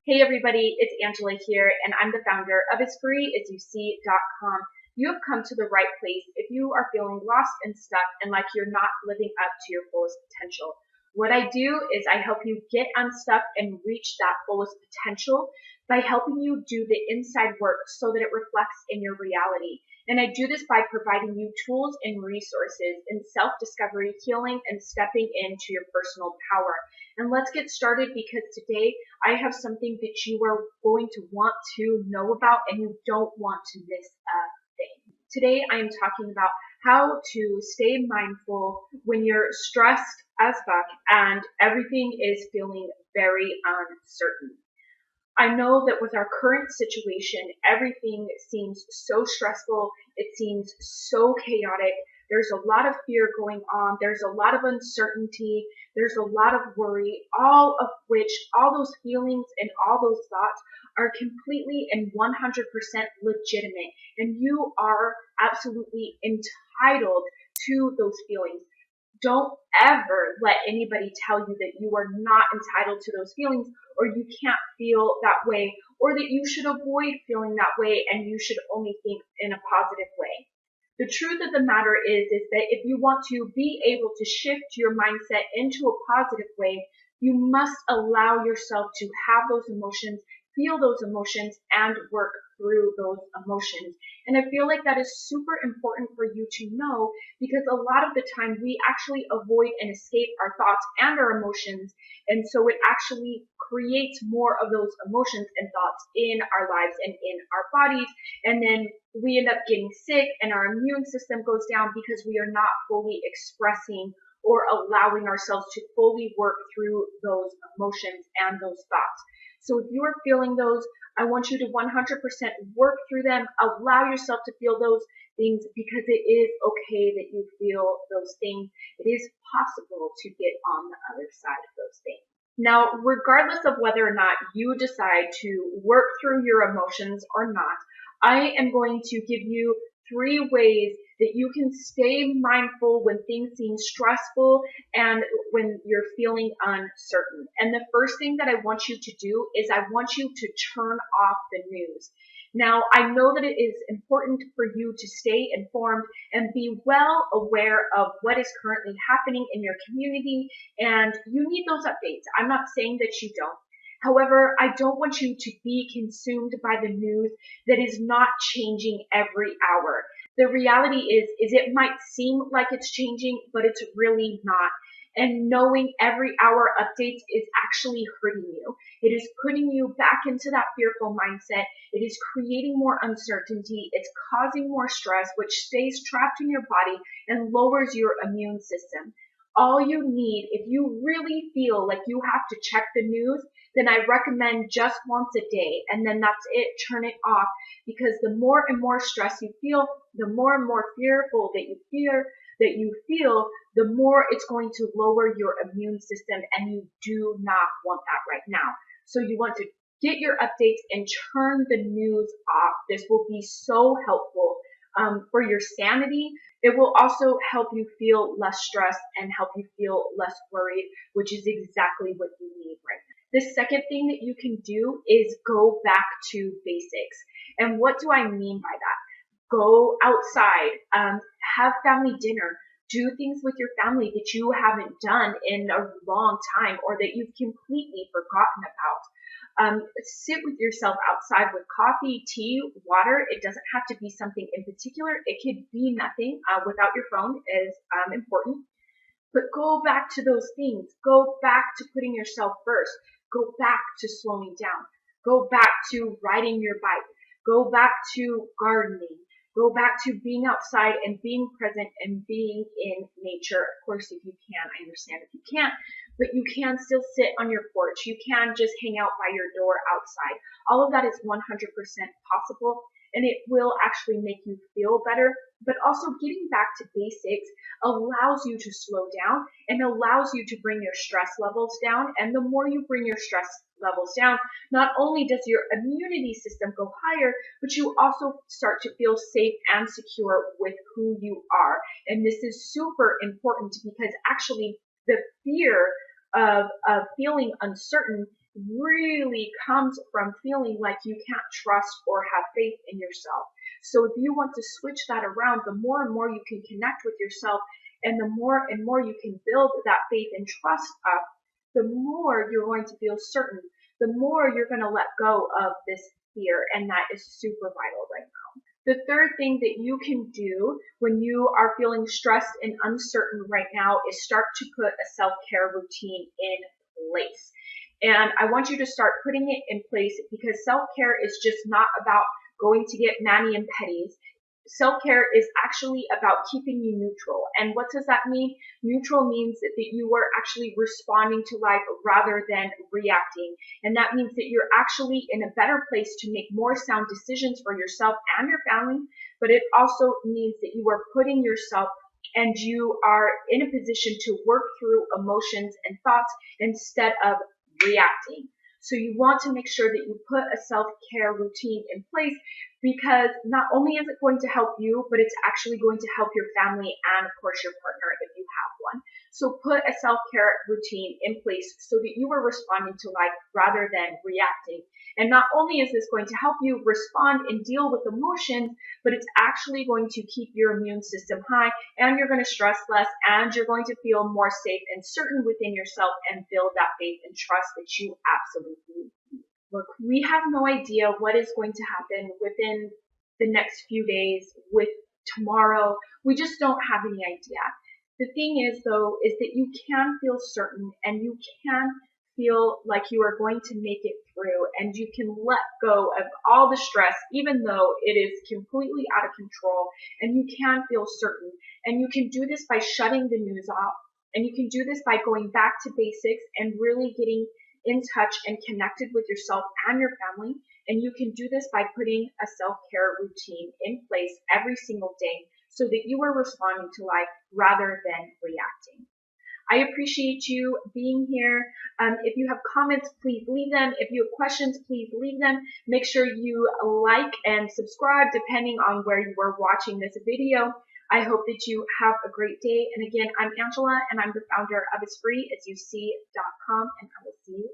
Hey everybody, it's Angela here, and I'm the founder of AsFreeAsYouSee.com. You have come to the right place if you are feeling lost and stuck and like you're not living up to your fullest potential. What I do is I help you get unstuck and reach that fullest potential by helping you do the inside work so that it reflects in your reality. And I do this by providing you tools and resources in self-discovery, healing, and stepping into your personal power. And let's get started because today I have something that you are going to want to know about and you don't want to miss a thing. Today I am talking about how to stay mindful when you're stressed as fuck and everything is feeling very uncertain. I know that with our current situation, everything seems so stressful. It seems so chaotic. There's a lot of fear going on. There's a lot of uncertainty. There's a lot of worry, all of which, all those feelings and all those thoughts are completely and 100% legitimate. And you are absolutely entitled to those feelings. Don't ever let anybody tell you that you are not entitled to those feelings or you can't feel that way or that you should avoid feeling that way and you should only think in a positive way. The truth of the matter is that if you want to be able to shift your mindset into a positive way, you must allow yourself to have those emotions, feel those emotions, and work through those emotions. And I feel like that is super important for you to know because a lot of the time we actually avoid and escape our thoughts and our emotions. And so it actually creates more of those emotions and thoughts in our lives and in our bodies. And then we end up getting sick and our immune system goes down because we are not fully expressing or allowing ourselves to fully work through those emotions and those thoughts. So if you are feeling those, I want you to 100% work through them. Allow yourself to feel those things because it is okay that you feel those things. It is possible to get on the other side of those things. Now, regardless of whether or not you decide to work through your emotions or not, I am going to give you 3 ways that you can stay mindful when things seem stressful and when you're feeling uncertain. And the first thing that I want you to do is I want you to turn off the news. Now, I know that it is important for you to stay informed and be well aware of what is currently happening in your community, and you need those updates. I'm not saying that you don't. However, I don't want you to be consumed by the news that is not changing every hour. The reality is it might seem like it's changing, but it's really not. And knowing every hour updates is actually hurting you. It is putting you back into that fearful mindset. It is creating more uncertainty. It's causing more stress, which stays trapped in your body and lowers your immune system. All you need, if you really feel like you have to check the news, then I recommend just once a day, and then that's it. Turn it off, because the more and more stress you feel, the more and more fearful that you feel, the more it's going to lower your immune system, and you do not want that right now. So you want to get your updates and turn the news off. This will be so helpful for your sanity. It will also help you feel less stressed and help you feel less worried, which is exactly what you need right now. The second thing that you can do is go back to basics. And what do I mean by that? Go outside, have family dinner, do things with your family that you haven't done in a long time or that you've completely forgotten about. Sit with yourself outside with coffee, tea, water. It doesn't have to be something in particular. It could be nothing. Without your phone is important. But go back to those things. Go back to putting yourself first. Go back to slowing down. Go back to riding your bike. Go back to gardening. Go back to being outside and being present and being in nature. Of course, if you can. I understand if you can't, but you can still sit on your porch. You can just hang out by your door outside. All of that is 100% possible, and it will actually make you feel better. But also getting back to basics allows you to slow down and allows you to bring your stress levels down. And the more you bring your stress levels down, not only does your immunity system go higher, but you also start to feel safe and secure with who you are. And this is super important because actually the fear of feeling uncertain really comes from feeling like you can't trust or have faith in yourself. So if you want to switch that around, the more and more you can connect with yourself, and the more and more you can build that faith and trust up, the more you're going to feel certain, the more you're going to let go of this fear, and that is super vital right now. The third thing that you can do when you are feeling stressed and uncertain right now is start to put a self-care routine in place. And I want you to start putting it in place, because self-care is just not about going to get mani and pedis. Self-care is actually about keeping you neutral. And what does that mean? Neutral means that you are actually responding to life rather than reacting. And that means that you're actually in a better place to make more sound decisions for yourself and your family. But it also means that you are putting yourself and you are in a position to work through emotions and thoughts instead of reacting. So you want to make sure that you put a self-care routine in place, because not only is it going to help you, but it's actually going to help your family and, of course, your partner if you have one. So put a self-care routine in place so that you are responding to life rather than reacting. And not only is this going to help you respond and deal with emotions, but it's actually going to keep your immune system high, and you're going to stress less, and you're going to feel more safe and certain within yourself and build that faith and trust that you absolutely need. Look, we have no idea what is going to happen within the next few days, with tomorrow. We just don't have any idea. The thing is, though, is that you can feel certain, and you can feel like you are going to make it through, and you can let go of all the stress, even though it is completely out of control, and you can feel certain. And you can do this by shutting the news off, and you can do this by going back to basics and really getting in touch and connected with yourself and your family. And you can do this by putting a self-care routine in place every single day so that you are responding to life rather than reacting. I appreciate you being here. If you have comments, please leave them. If you have questions, please leave them. Make sure you like and subscribe depending on where you are watching this video. I hope that you have a great day. And again, I'm Angela, and I'm the founder of AsFreeAsYouSee.com, and I will see you